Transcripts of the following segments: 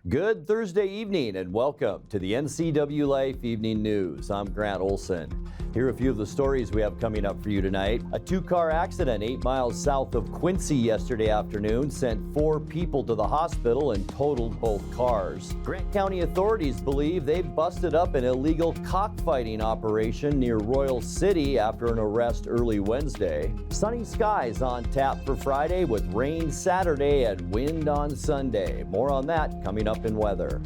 Good Thursday evening and welcome to the NCWLIFE Evening News. I'm Grant Olson. Here are a few of the stories we have coming up for you tonight. A two-car accident 8 miles south of Quincy yesterday afternoon sent 4 people to the hospital and totaled both cars. Grant County authorities believe they've busted up an illegal cockfighting operation near Royal City after an arrest early Wednesday. Sunny skies on tap for Friday with rain Saturday and wind on Sunday. More on that coming up in weather.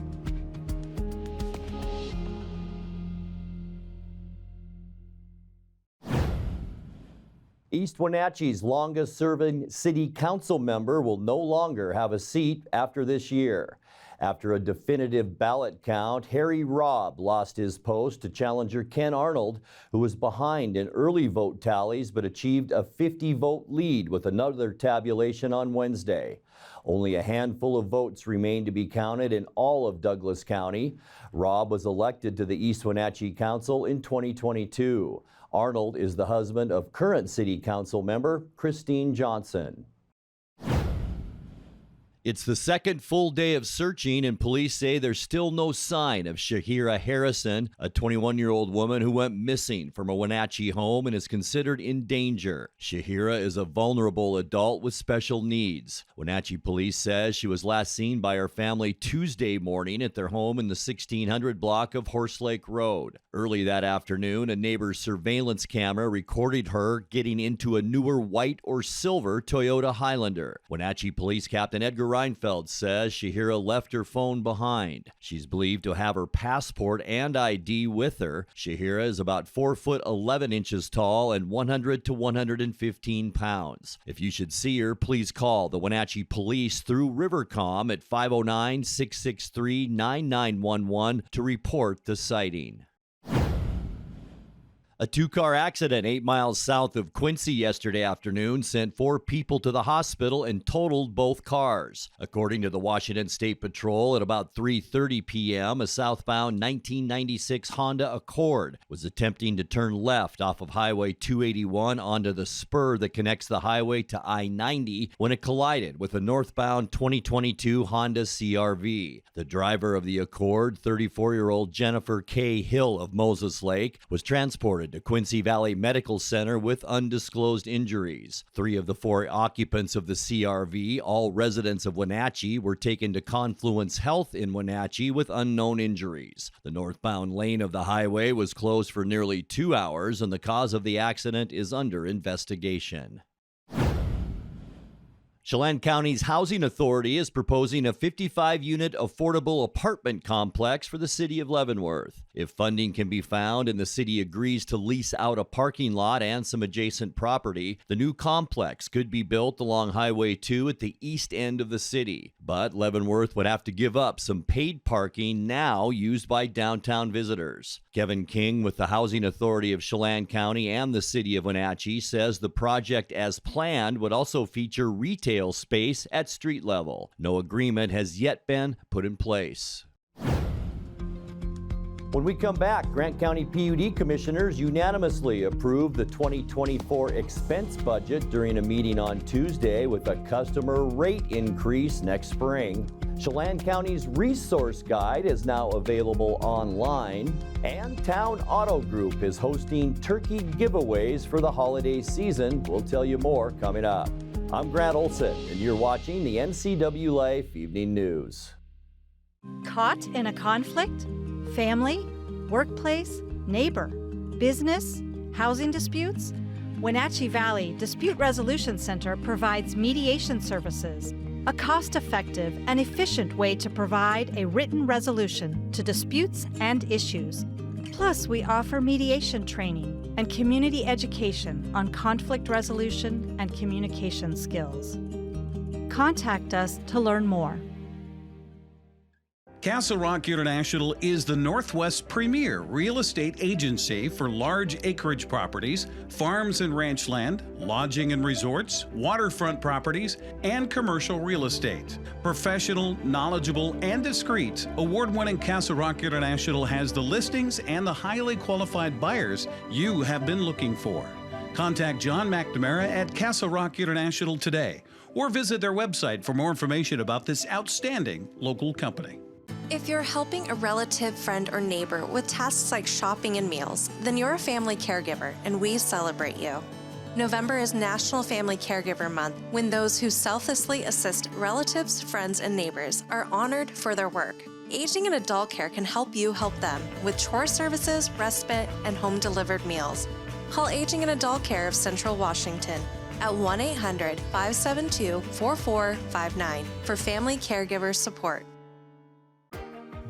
East Wenatchee's longest-serving city council member will no longer have a seat after this year. After a definitive ballot count, Harry Robb lost his post to challenger Ken Arnold, who was behind in early vote tallies but achieved a 50-vote lead with another tabulation on Wednesday. Only a handful of votes remain to be counted in all of Douglas County. Robb was elected to the East Wenatchee Council in 2022. Arnold is the husband of current City Council member Christine Johnson. It's the second full day of searching, and police say there's still no sign of Shahiira Harrison, a 21-year-old woman who went missing from a Wenatchee home and is considered in danger. Shahiira is a vulnerable adult with special needs. Wenatchee police says she was last seen by her family Tuesday morning at their home in the 1600 block of Horse Lake Road. Early that afternoon, a neighbor's surveillance camera recorded her getting into a newer white or silver Toyota Highlander. Wenatchee Police Captain Edgar Reinfeld says Shahiira left her phone behind. She's believed to have her passport and ID with her. Shahiira is about 4 foot 11 inches tall and 100 to 115 pounds. If you should see her, please call the Wenatchee Police through Rivercom at 509-663-9911 to report the sighting. A two-car accident 8 miles south of Quincy yesterday afternoon sent 4 people to the hospital and totaled both cars. According to the Washington State Patrol, at about 3:30 p.m., a southbound 1996 Honda Accord was attempting to turn left off of Highway 281 onto the spur that connects the highway to I-90 when it collided with a northbound 2022 Honda CR-V. The driver of the Accord, 34-year-old Jennifer K. Hill of Moses Lake, was transported to Quincy Valley Medical Center with undisclosed injuries. 3 of the 4 occupants of the CR-V, all residents of Wenatchee, were taken to Confluence Health in Wenatchee with unknown injuries. The northbound lane of the highway was closed for nearly 2 hours, and the cause of the accident is under investigation. Chelan County's Housing Authority is proposing a 55-unit affordable apartment complex for the city of Leavenworth. If funding can be found and the city agrees to lease out a parking lot and some adjacent property, the new complex could be built along Highway 2 at the east end of the city. But Leavenworth would have to give up some paid parking now used by downtown visitors. Kevin King with the Housing Authority of Chelan County and the city of Wenatchee says the project as planned would also feature retail space at street level. No agreement has yet been put in place. When we come back, Grant County PUD commissioners unanimously approved the 2024 expense budget during a meeting on Tuesday with a customer rate increase next spring. Chelan County's resource guide is now available online, and Town Auto Group is hosting turkey giveaways for the holiday season. We'll tell you more coming up. I'm Grant Olson, and you're watching the NCWLIFE Evening News. Caught in a conflict? Family? Workplace? Neighbor? Business? Housing disputes? Wenatchee Valley Dispute Resolution Center provides mediation services, a cost-effective and efficient way to provide a written resolution to disputes and issues. Plus, we offer mediation training and community education on conflict resolution and communication skills. Contact us to learn more. Castle Rock International is the Northwest's premier real estate agency for large acreage properties, farms and ranch land, lodging and resorts, waterfront properties, and commercial real estate. Professional, knowledgeable, and discreet, award-winning Castle Rock International has the listings and the highly qualified buyers you have been looking for. Contact John McNamara at Castle Rock International today, or visit their website for more information about this outstanding local company. If you're helping a relative, friend, or neighbor with tasks like shopping and meals, then you're a family caregiver, and we celebrate you. November is National Family Caregiver Month, when those who selflessly assist relatives, friends, and neighbors are honored for their work. Aging in Adult Care can help you help them with chore services, respite, and home-delivered meals. Call Aging in Adult Care of Central Washington at 1-800-572-4459 for family caregiver support.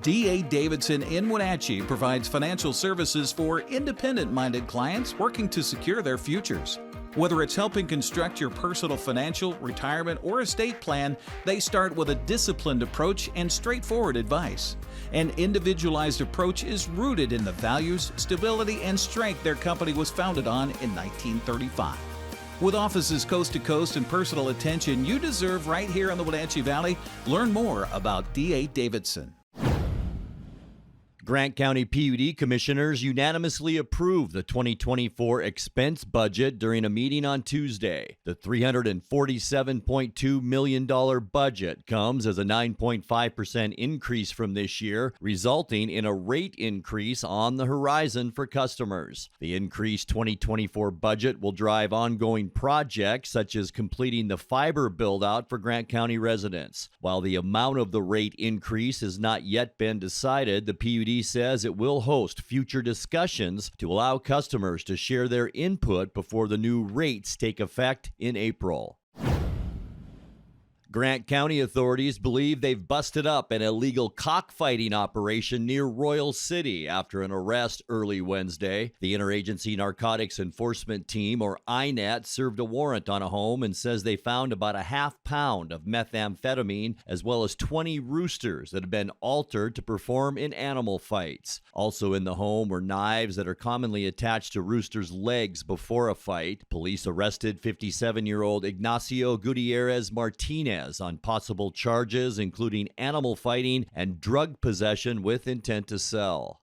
D.A. Davidson in Wenatchee provides financial services for independent-minded clients working to secure their futures. Whether it's helping construct your personal financial, retirement, or estate plan, they start with a disciplined approach and straightforward advice. An individualized approach is rooted in the values, stability, and strength their company was founded on in 1935. With offices coast to coast and personal attention you deserve right here in the Wenatchee Valley, learn more about D.A. Davidson. Grant County PUD commissioners unanimously approved the 2024 expense budget during a meeting on Tuesday. The $347.2 million budget comes as a 9.5% increase from this year, resulting in a rate increase on the horizon for customers. The increased 2024 budget will drive ongoing projects such as completing the fiber build-out for Grant County residents. While the amount of the rate increase has not yet been decided, the PUD says it will host future discussions to allow customers to share their input before the new rates take effect in April. Grant County authorities believe they've busted up an illegal cockfighting operation near Royal City after an arrest early Wednesday. The Interagency Narcotics Enforcement Team, or INET, served a warrant on a home and says they found about a half pound of methamphetamine as well as 20 roosters that had been altered to perform in animal fights. Also in the home were knives that are commonly attached to roosters' legs before a fight. Police arrested 57-year-old Ignacio Gutierrez Martinez on possible charges including animal fighting and drug possession with intent to sell.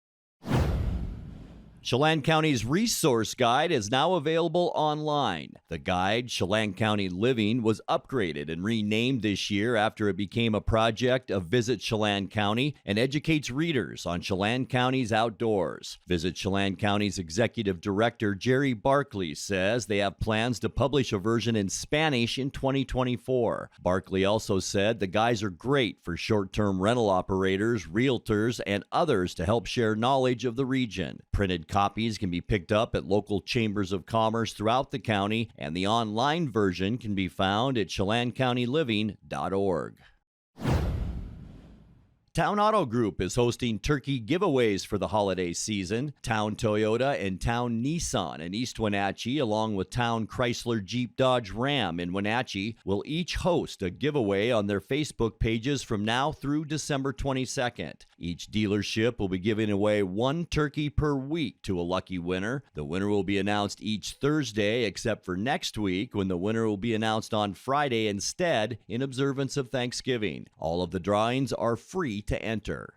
Chelan County's resource guide is now available online. The guide, Chelan County Living, was upgraded and renamed this year after it became a project of Visit Chelan County and educates readers on Chelan County's outdoors. Visit Chelan County's Executive Director, Jerry Barkley, says they have plans to publish a version in Spanish in 2024. Barkley also said the guides are great for short-term rental operators, realtors, and others to help share knowledge of the region. Printed copies can be picked up at local chambers of commerce throughout the county, and the online version can be found at ChelanCountyLiving.org. Town Auto Group is hosting turkey giveaways for the holiday season. Town Toyota and Town Nissan in East Wenatchee, along with Town Chrysler Jeep Dodge Ram in Wenatchee, will each host a giveaway on their Facebook pages from now through December 22nd. Each dealership will be giving away one turkey per week to a lucky winner. The winner will be announced each Thursday, except for next week, when the winner will be announced on Friday instead, in observance of Thanksgiving. All of the drawings are free to enter.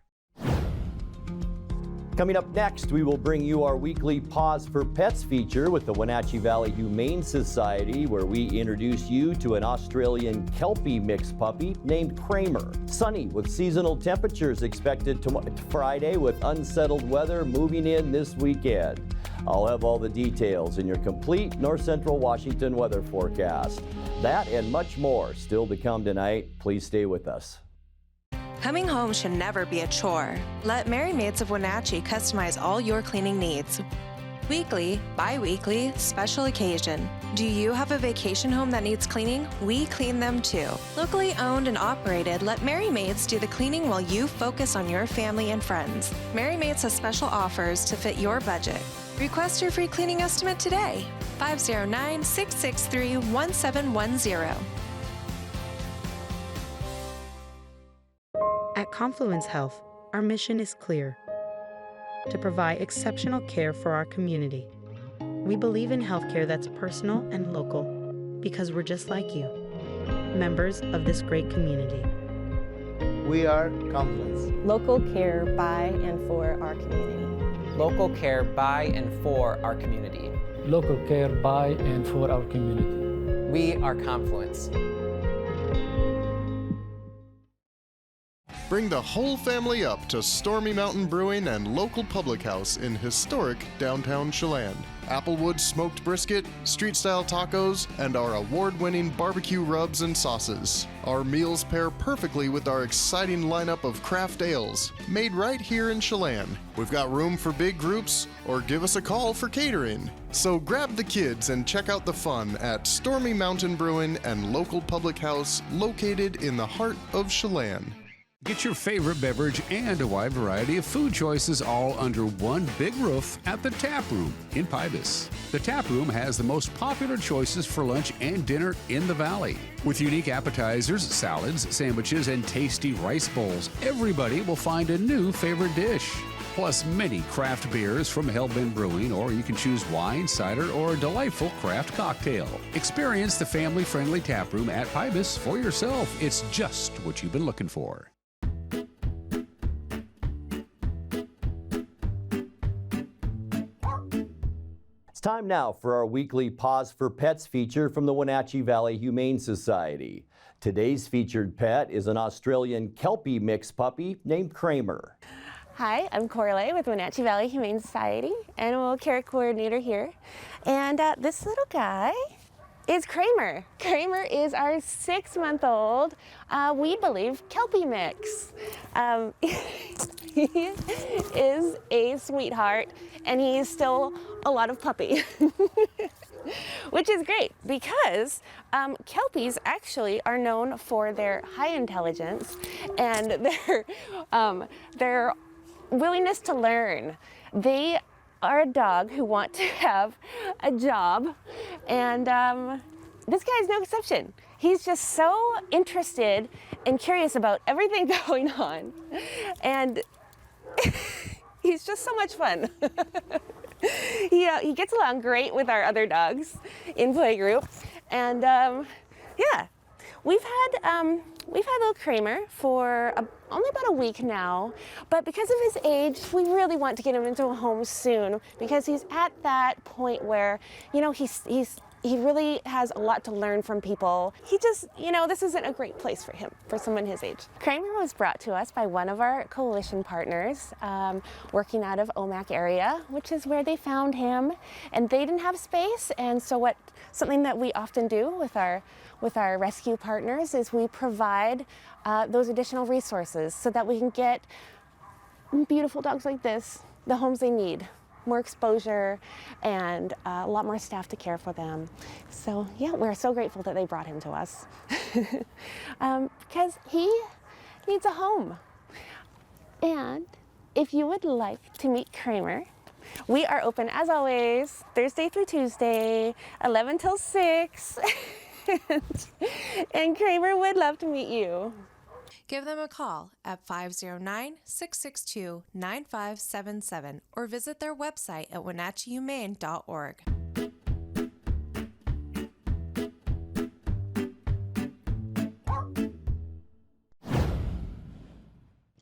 Coming up next, we will bring you our weekly Pause for Pets feature with the Wenatchee Valley Humane Society, where we introduce you to an Australian Kelpie mixed puppy named Kramer. Sunny with seasonal temperatures expected Friday, with unsettled weather moving in this weekend. I'll have all the details in your complete North Central Washington weather forecast. That and much more still to come tonight. Please stay with us. Coming home should never be a chore. Let Merry Maids of Wenatchee customize all your cleaning needs. Weekly, bi-weekly, special occasion. Do you have a vacation home that needs cleaning? We clean them too. Locally owned and operated, let Merry Maids do the cleaning while you focus on your family and friends. Merry Maids has special offers to fit your budget. Request your free cleaning estimate today. 509-663-1710. At Confluence Health, our mission is clear: to provide exceptional care for our community. We believe in healthcare that's personal and local because we're just like you, members of this great community. We are Confluence. Local care by and for our community. Local care by and for our community. Local care by and for our community. We are Confluence. Bring the whole family up to Stormy Mountain Brewing and local public house in historic downtown Chelan. Applewood smoked brisket, street-style tacos, and our award-winning barbecue rubs and sauces. Our meals pair perfectly with our exciting lineup of craft ales, made right here in Chelan. We've got room for big groups, or give us a call for catering. So grab the kids and check out the fun at Stormy Mountain Brewing and local public house located in the heart of Chelan. Get your favorite beverage and a wide variety of food choices all under one big roof at the Tap Room in Pybus. The Tap Room has the most popular choices for lunch and dinner in the Valley. With unique appetizers, salads, sandwiches, and tasty rice bowls, everybody will find a new favorite dish. Plus many craft beers from Hellbent Brewing, or you can choose wine, cider, or a delightful craft cocktail. Experience the family-friendly Tap Room at Pybus for yourself. It's just what you've been looking for. It's time now for our weekly Pause for Pets feature from the Wenatchee Valley Humane Society. Today's featured pet is an Australian Kelpie mix puppy named Kramer. Hi, I'm Corley with Wenatchee Valley Humane Society, Animal Care Coordinator here. And this little guy is Kramer. Kramer is our 6-month-old, we believe, Kelpie mix. He is a sweetheart, and he is still a lot of puppy, which is great because Kelpies actually are known for their high intelligence and their willingness to learn. They are a dog who want to have a job, and this guy is no exception. He's just so interested and curious about everything going on, and he's just so much fun. He gets along great with our other dogs in playgroup, and yeah, we've had little Kramer for only about a week now, but because of his age, we really want to get him into a home soon because he's at that point where, you know, he really has a lot to learn from people. He just, you know, this isn't a great place for him, for someone his age. Kramer was brought to us by one of our coalition partners working out of Omak area, which is where they found him, and they didn't have space. And so something that we often do with our rescue partners is we provide those additional resources so that we can get beautiful dogs like this the homes they need. More exposure and a lot more staff to care for them. So yeah, we're so grateful that they brought him to us because he needs a home. And if you would like to meet Kramer, we are open as always, Thursday through Tuesday, 11 till 6. And Kramer would love to meet you. Give them a call at 509-662-9577 or visit their website at wenatcheehumane.org.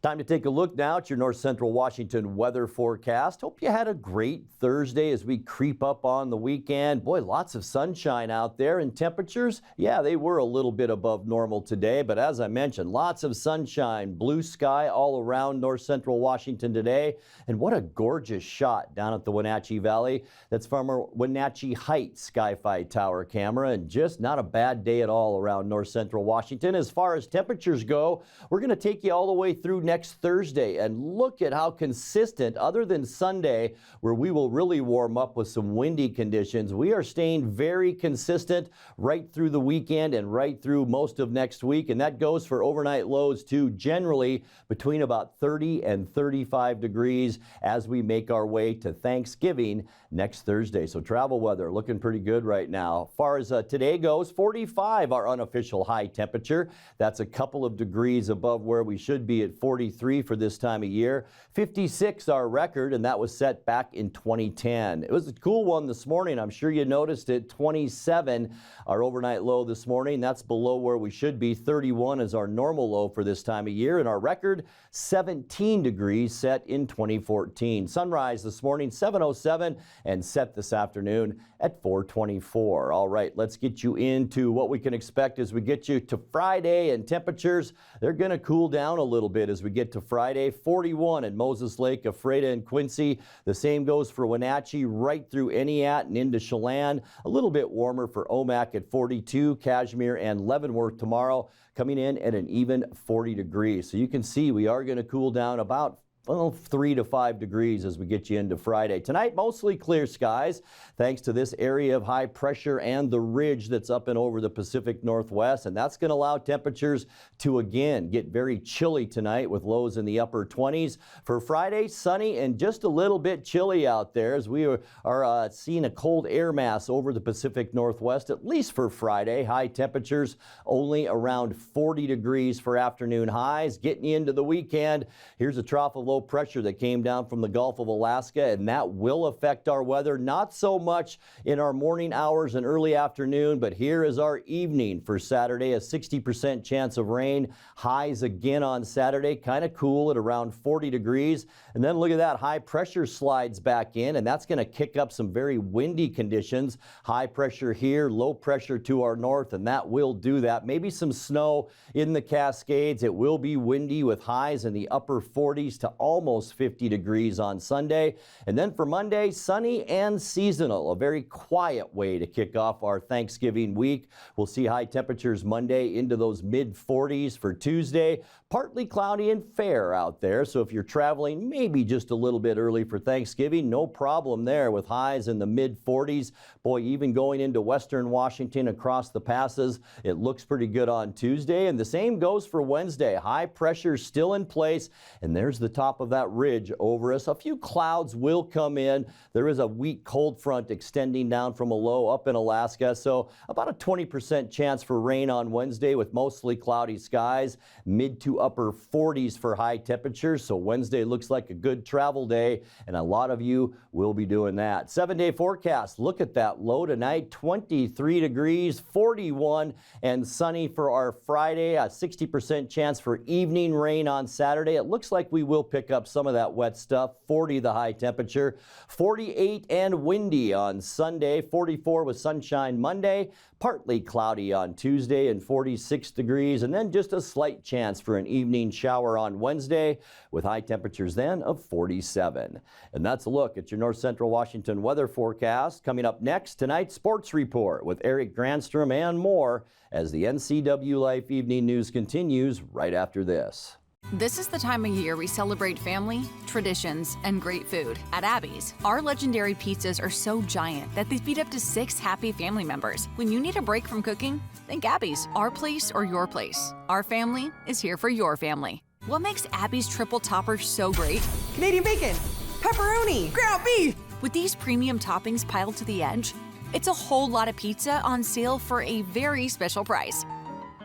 Time to take a look now at your North Central Washington weather forecast. Hope you had a great Thursday as we creep up on the weekend. Boy, lots of sunshine out there, and temperatures, yeah, they were a little bit above normal today, but as I mentioned, lots of sunshine, blue sky all around North Central Washington today. And what a gorgeous shot down at the Wenatchee Valley. That's from our Wenatchee Heights Sky-Fi Tower camera, and just not a bad day at all around North Central Washington. As far as temperatures go, we're going to take you all the way through next Thursday, and look at how consistent, other than Sunday, where we will really warm up with some windy conditions, we are staying very consistent right through the weekend and right through most of next week, and that goes for overnight lows too, generally between about 30 and 35 degrees as we make our way to Thanksgiving next Thursday. So travel weather looking pretty good right now. As far as today goes, 45 our unofficial high temperature. That's a couple of degrees above where we should be at 40 43 for this time of year. 56 our record, and that was set back in 2010. It was a cool one this morning. I'm sure you noticed it. 27 our overnight low this morning. That's below where we should be. 31 is our normal low for this time of year, and our record 17 degrees set in 2014. Sunrise this morning 7:07 and set this afternoon at 4:24. All right, let's get you into what we can expect as we get you to Friday, and temperatures, they're going to cool down a little bit as we get to Friday. 41 in Moses Lake, Ephrata, and Quincy. The same goes for Wenatchee right through Entiat and into Chelan. A little bit warmer for Omak at 42, Kashmir and Leavenworth tomorrow coming in at an even 40 degrees. So you can see we are going to cool down about 3 to 5 degrees as we get you into Friday. Tonight, mostly clear skies thanks to this area of high pressure and the ridge that's up and over the Pacific Northwest, and that's going to allow temperatures to again get very chilly tonight with lows in the upper 20s. For Friday, sunny and just a little bit chilly out there as we are seeing a cold air mass over the Pacific Northwest, at least for Friday. High temperatures only around 40 degrees for afternoon highs. Getting you into the weekend, here's a trough of low pressure that came down from the Gulf of Alaska, and that will affect our weather. Not so much in our morning hours and early afternoon, but here is our evening for Saturday. A 60% chance of rain. Highs again on Saturday, kind of cool at around 40 degrees. And then look at that, high pressure slides back in, and that's going to kick up some very windy conditions. High pressure here, low pressure to our north, and that will do that. Maybe some snow in the Cascades. It will be windy with highs in the upper 40s to almost 50 degrees on Sunday. And then for Monday, sunny and seasonal, a very quiet way to kick off our Thanksgiving week. We'll see high temperatures Monday into those mid 40s. For Tuesday, partly cloudy and fair out there. So if you're traveling maybe just a little bit early for Thanksgiving, no problem there with highs in the mid 40s. Boy, even going into western Washington across the passes, it looks pretty good on Tuesday. And the same goes for Wednesday. High pressure still in place, and there's the top of that ridge over us. A few clouds will come in. There is a weak cold front extending down from a low up in Alaska, so about a 20% chance for rain on Wednesday with mostly cloudy skies. Mid to upper 40s for high temperatures, so Wednesday looks like a good travel day, and a lot of you will be doing that. 7-day forecast, look at that low tonight, 23 degrees, 41 and sunny for our Friday. A 60% chance for evening rain on Saturday. It looks like we will pick up some of that wet stuff. 40 the high temperature, 48 and windy on Sunday, 44 with sunshine Monday, partly cloudy on Tuesday and 46 degrees, and then just a slight chance for an evening shower on Wednesday with high temperatures then of 47. And that's a look at your North Central Washington weather forecast. Coming up next, tonight's sports report with Eric Granstrom and more as the NCWLIFE Evening News continues right after this. This is the time of year we celebrate family, traditions, and great food. At Abby's, our legendary pizzas are so giant that they feed up to 6 happy family members. When you need a break from cooking, think Abby's, our place or your place. Our family is here for your family. What makes Abby's triple topper so great? Canadian bacon, pepperoni, ground beef. With these premium toppings piled to the edge, it's a whole lot of pizza on sale for a very special price.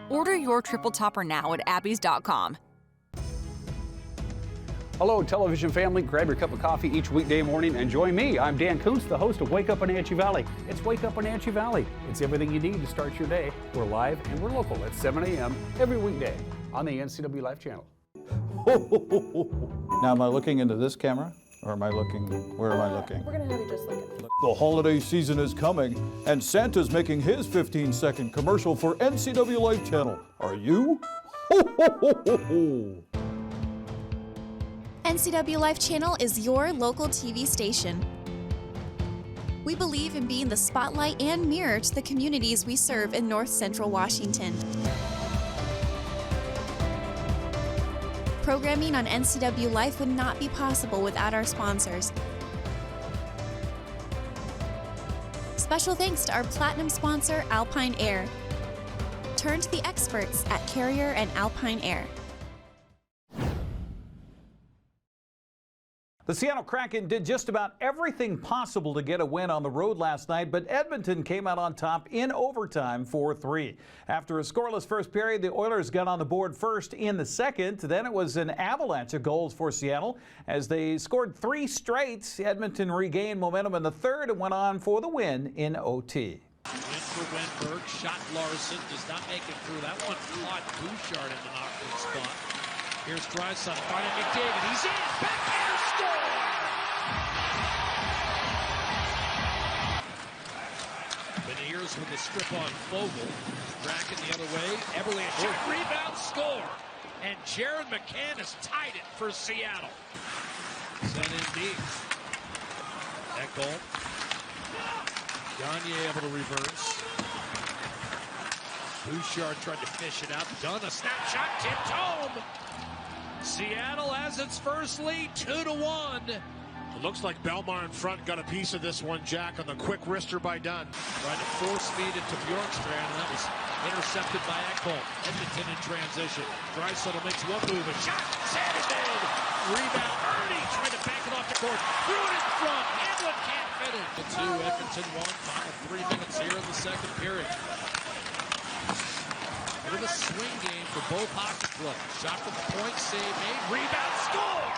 Order your triple topper now at abbys.com. Hello, television family. Grab your cup of coffee each weekday morning and join me. I'm Dan Kuntz, the host of Wake Up Wenatchee Valley. It's Wake Up Wenatchee Valley. It's everything you need to start your day. We're live and we're local at 7 a.m. every weekday on the NCWLIFE channel. Now, am I looking into this camera? Or am I looking, where am I looking? We're gonna have you just look at The holiday season is coming, and Santa's making his 15-second commercial for NCWLIFE channel. Are you? NCWLIFE channel is your local TV station. We believe in being the spotlight and mirror to the communities we serve in North Central Washington. Programming on NCWLIFE would not be possible without our sponsors. Special thanks to our platinum sponsor, Alpine Air. Turn to the experts at Carrier and Alpine Air. The Seattle Kraken did just about everything possible to get a win on the road last night, but Edmonton came out on top in overtime 4-3. After a scoreless first period, the Oilers got on the board first in the second. Then it was an avalanche of goals for Seattle as they scored 3 straight. Edmonton regained momentum in the third and went on for the win in OT. Win for Wenberg, shot Larson, does not make it through. That one caught Bouchard in an awkward spot. Here's Drysdale finding McDavid. He's in. Backhand score! Beniers with the strip on Fogle. Bracken the other way. Eberle a shot, rebound, score! And Jared McCann has tied it for Seattle. Sent in deep. That goal. Gagne able to reverse. Bouchard tried to fish it out. Dunn a snapshot, tipped home. Seattle has its first lead, 2-1. It looks like Belmar in front got a piece of this one, Jack, on the quick wrister by Dunn. Tried to force feed it to Bjorkstrand, and that was intercepted by Ekholm. Edmonton in transition. Draisaitl makes one move, a shot, Sandman! Rebound, Ernie tried to bank it off the court, threw it in front, Hamlin can't finish. The 2, Edmonton 1, final 3 minutes here in the second period. Bit of a swing game for both hockey players. Shot from the point, save made, rebound, score!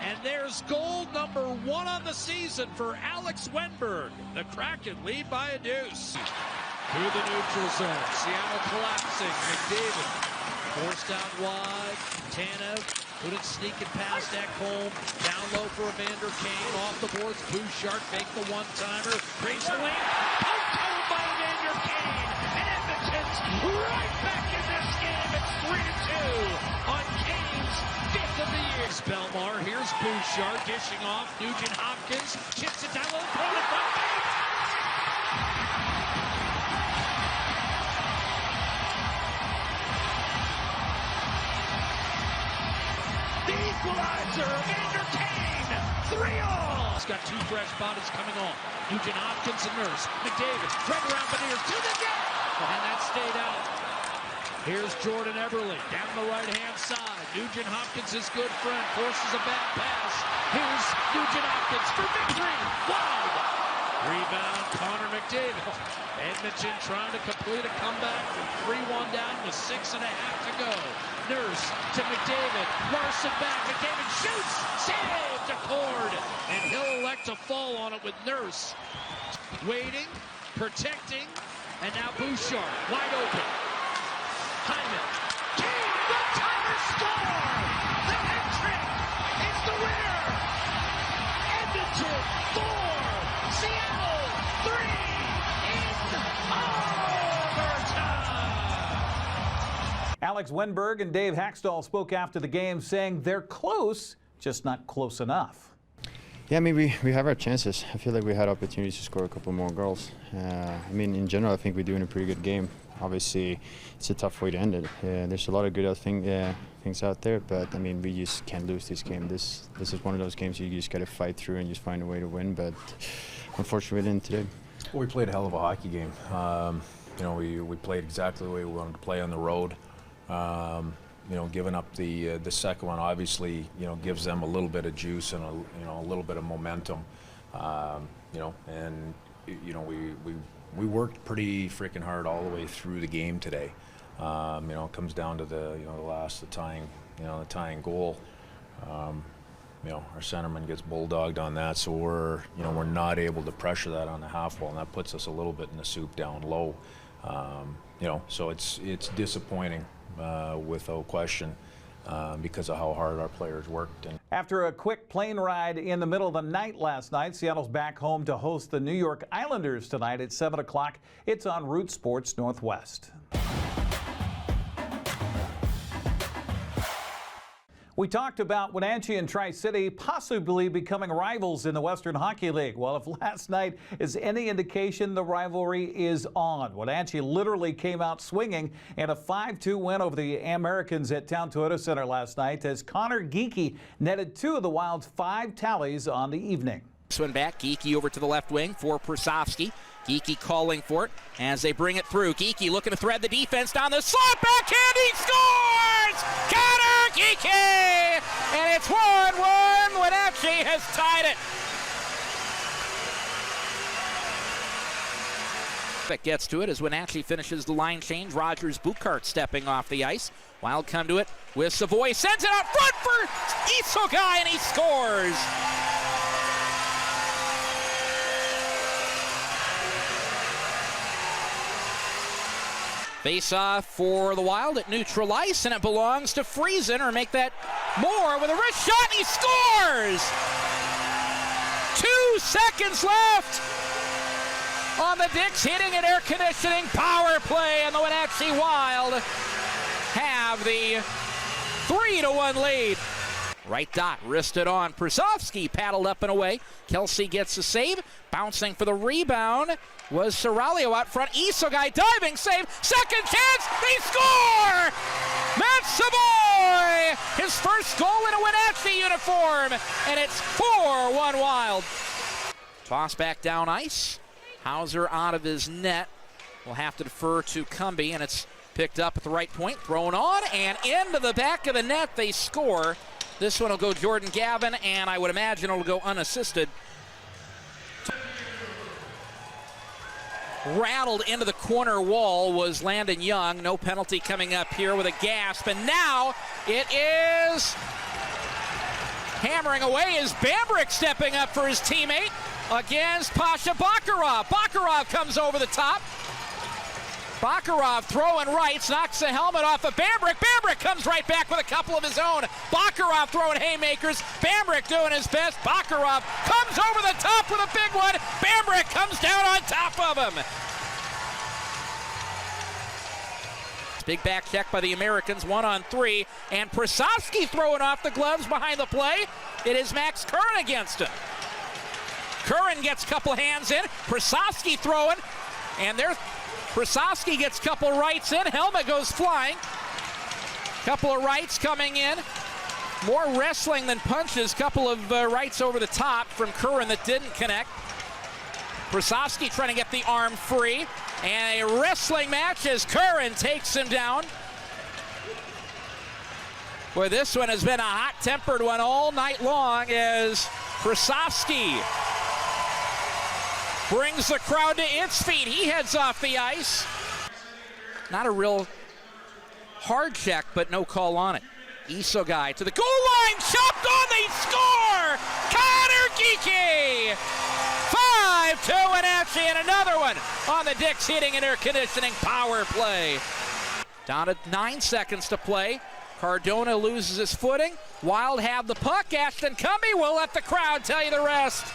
And there's goal number 1 on the season for Alex Wenberg. The Kraken lead by a deuce. Through the neutral zone, Seattle collapsing. McDavid forced out wide. Tanev couldn't sneak it past Ekholm. Down low for Evander Kane. Off the boards, Bouchard fake the one-timer. Brings the lane. Poked home by Evander Kane. And Edmonton's right back in this game. It's 3-2 on Kane's 5th of the year. Belmar, here's Bouchard dishing off. Nugent Hopkins chips it down low. Corner front face. The equalizer, Evander Kane, 3-all. He's got 2 fresh bodies coming on. Nugent Hopkins and Nurse. McDavid, right around Beniers to the net. And that stayed out. Here's Jordan Eberle down the right-hand side. Nugent Hopkins, his good friend, forces a bad pass. Here's Nugent Hopkins for victory. Wide. Rebound, Connor McDavid. Edmonton trying to complete a comeback from 3-1 down with 6.5 to go. Nurse to McDavid. Larson back. McDavid shoots. Saved to Cord. And he'll elect to fall on it with Nurse. Waiting, protecting, and now Bouchard wide open. Hyman. Kane, the timer score! The hat trick is the winner! Edmonton 4, Seattle 3 in overtime! Alex Wenberg and Dave Haxtell spoke after the game saying they're close, just not close enough. Yeah, I mean, we have our chances. I feel like we had opportunities to score a couple more goals. I mean, in general, I think we're doing a pretty good game. Obviously, it's a tough way to end it. There's a lot of good things out there, but I mean, we just can't lose this game. This is one of those games you just got to fight through and just find a way to win, but unfortunately we didn't today. Well, we played a hell of a hockey game. You know, we played exactly the way we wanted to play on the road. You know, giving up the second one obviously, you know, gives them a little bit of juice and a little bit of momentum. You know, and you know, we worked pretty freaking hard all the way through the game today. You know, it comes down to the tying goal. You know, our centerman gets bulldogged on that, so we're not able to pressure that on the half wall, and that puts us a little bit in the soup down low. You know, so it's disappointing. Without question, because of how hard our players worked. And after a quick plane ride in the middle of the night last night, Seattle's back home to host the New York Islanders tonight at 7 o'clock. It's on Root Sports Northwest. We talked about Wenatchee and Tri-City possibly becoming rivals in the Western Hockey League. Well, if last night is any indication, the rivalry is on. Wenatchee literally came out swinging in a 5-2 win over the Americans at Town Toyota Center last night as Connor Geekie netted 2 of the Wild's 5 tallies on the evening. Swing back, Geekie over to the left wing for Prasovsky. Geekie calling for it as they bring it through. Geekie looking to thread the defense down the slot, backhand, he scores! Connor Geekie! And it's 1-1 has tied it. That gets to it as Wenatchee finishes the line change. Rogers Bukart stepping off the ice. Wild come to it with Savoy. Sends it out front for Isogai, and he scores. Face-off for the Wild at neutral ice, and it belongs to Friesen, or make that more with a wrist shot, and he scores! 2 seconds left on the Dix Heating and Air Conditioning power play, and the Wenatchee Wild have the 3-1 lead. Right dot, wristed on. Przofsky paddled up and away. Kelsey gets the save. Bouncing for the rebound was Serralio out front. Isogai diving save. Second chance. They score! Matt Savoy! His first goal in a Wenatchee uniform. And it's 4-1 Wild. Toss back down ice. Hauser out of his net. We'll have to defer to Cumby, and it's picked up at the right point. Thrown on and into the back of the net. They score. This one will go Jordan Gavin, and I would imagine it'll go unassisted. Rattled into the corner wall was Landon Young. No penalty coming up here with a gasp. And now it is hammering away. Is Bambrick stepping up for his teammate against Pasha Bakarov. Bakarov comes over the top. Bakarov throwing rights, knocks the helmet off of Bambrick. Bambrick comes right back with a couple of his own. Bakarov throwing haymakers. Bambrick doing his best. Bakarov comes over the top with a big one. Bambrick comes down on top of him. Big back check by the Americans, 1-on-3. And Przofsky throwing off the gloves behind the play. It is Max Curran against him. Curran gets a couple hands in. Przofsky throwing. And Przofsky gets a couple rights in. Helmet goes flying. Couple of rights coming in. More wrestling than punches. Couple of rights over the top from Curran that didn't connect. Przofsky trying to get the arm free. And a wrestling match as Curran takes him down. Boy, this one has been a hot-tempered one all night long as Przofsky brings the crowd to its feet. He heads off the ice. Not a real hard check, but no call on it. Isogai to the goal line, chopped on, they score! Connor Geeky! 5-2 Wenatchee, and another one on the Dix Heating and Air Conditioning power play. Down to 9 seconds to play. Cardona loses his footing. Wild have the puck. Ashton Cumby will let the crowd tell you the rest.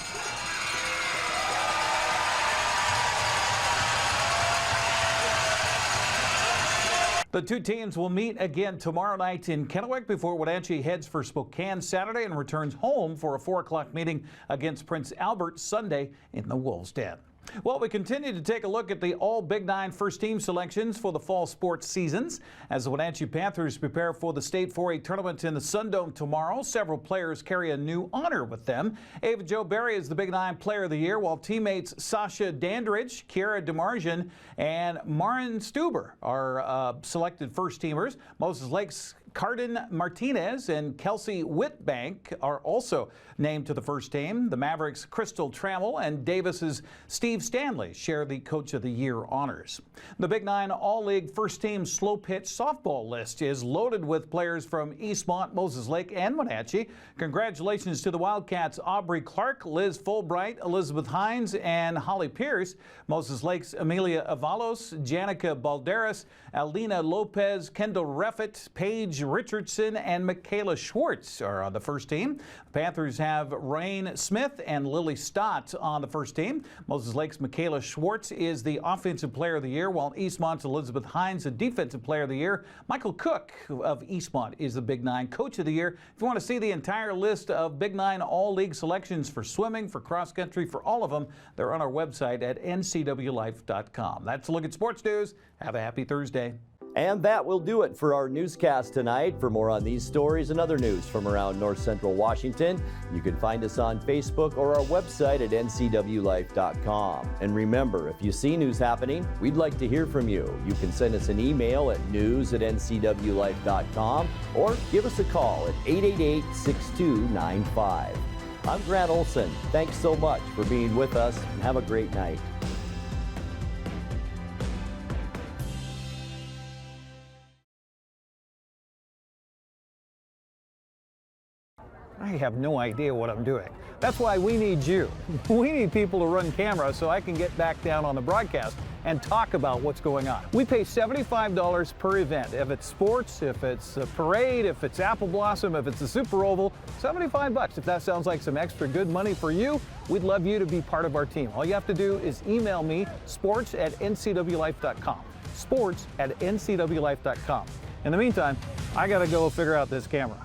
The two teams will meet again tomorrow night in Kennewick before Wenatchee heads for Spokane Saturday and returns home for a 4 o'clock meeting against Prince Albert Sunday in the Wolves' Den. Well, we continue to take a look at the all Big Nine first team selections for the fall sports seasons. As the Wenatchee Panthers prepare for the State 4A tournament in the Sundome tomorrow, several players carry a new honor with them. Ava Jo Berry is the Big Nine Player of the Year, while teammates Sasha Dandridge, Kiera DeMargin, and Marin Stuber are selected first teamers. Moses Lake's Cardin Martinez and Kelsey Whitbank are also named to the first team. The Mavericks' Crystal Trammell and Davis's Steve Stanley share the Coach of the Year honors. The Big Nine All-League First Team Slow Pitch Softball list is loaded with players from Eastmont, Moses Lake, and Wenatchee. Congratulations to the Wildcats' Aubrey Clark, Liz Fulbright, Elizabeth Hines, and Holly Pierce. Moses Lake's Amelia Avalos, Janica Balderas, Alina Lopez, Kendall Reffett, Paige Richardson, and Michaela Schwartz are on the first team. The Panthers have Rain Smith and Lily Stott on the first team. Moses Lake's Michaela Schwartz is the Offensive Player of the Year, while Eastmont's Elizabeth Hines, the Defensive Player of the Year. Michael Cook of Eastmont is the Big Nine Coach of the Year. If you want to see the entire list of Big Nine All-League selections for swimming, for cross-country, for all of them, they're on our website at NCWLIFE.com. That's a look at sports news. Have a happy Thursday. And that will do it for our newscast tonight. For more on these stories and other news from around North Central Washington, you can find us on Facebook or our website at ncwlife.com. And remember, if you see news happening, we'd like to hear from you. You can send us an email at news@ncwlife.com or give us a call at 888-6295. I'm Grant Olson. Thanks so much for being with us, and have a great night. I have no idea what I'm doing. That's why we need you. We need people to run camera so I can get back down on the broadcast and talk about what's going on. We pay $75 per event. If it's sports, if it's a parade, if it's Apple Blossom, if it's a Super Oval, $75. If that sounds like some extra good money for you, we'd love you to be part of our team. All you have to do is email me, sports@ncwlife.com. sports@ncwlife.com. In the meantime, I gotta go figure out this camera.